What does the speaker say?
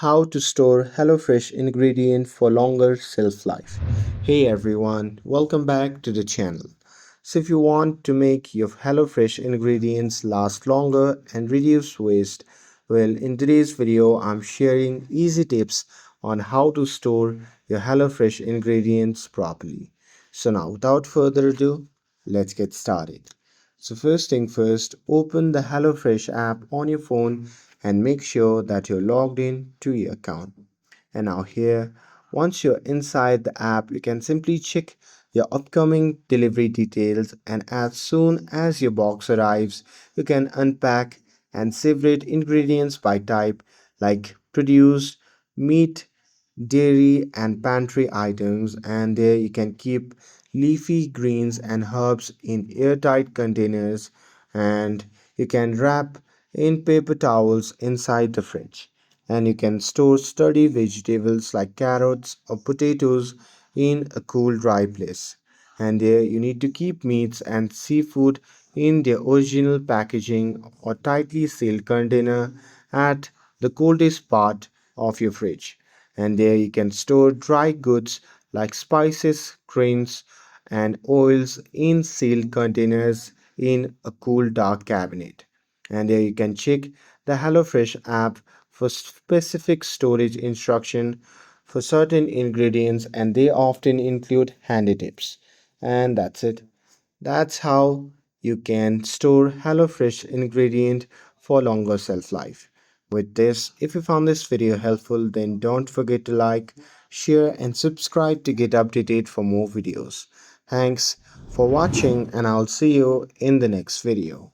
How to store HelloFresh ingredients for longer shelf life. Hey everyone, welcome back to the channel. So if you want to make your HelloFresh ingredients last longer and reduce waste, well, in today's video I'm sharing easy tips on how to store your HelloFresh ingredients properly. So now without further ado, let's get started. So first thing first, open the HelloFresh app on your phone and make sure that you're logged in to your account. And now here, once you're inside the app, you can simply check your upcoming delivery details, and as soon as your box arrives, you can unpack and separate ingredients by type like produce, meat, dairy and pantry items, and there you can keep leafy greens and herbs in airtight containers, and you can wrap in paper towels inside the fridge, and you can store sturdy vegetables like carrots or potatoes in a cool dry place, and there you need to keep meats and seafood in their original packaging or tightly sealed container at the coldest part of your fridge, and there you can store dry goods like spices, grains, and oils in sealed containers in a cool dark cabinet. And there you can check the HelloFresh app for specific storage instruction for certain ingredients, and they often include handy tips. And that's it. That's how you can store HelloFresh ingredient for longer shelf life. With this, if you found this video helpful, then don't forget to like, share and subscribe to get updated for more videos. Thanks for watching and I'll see you in the next video.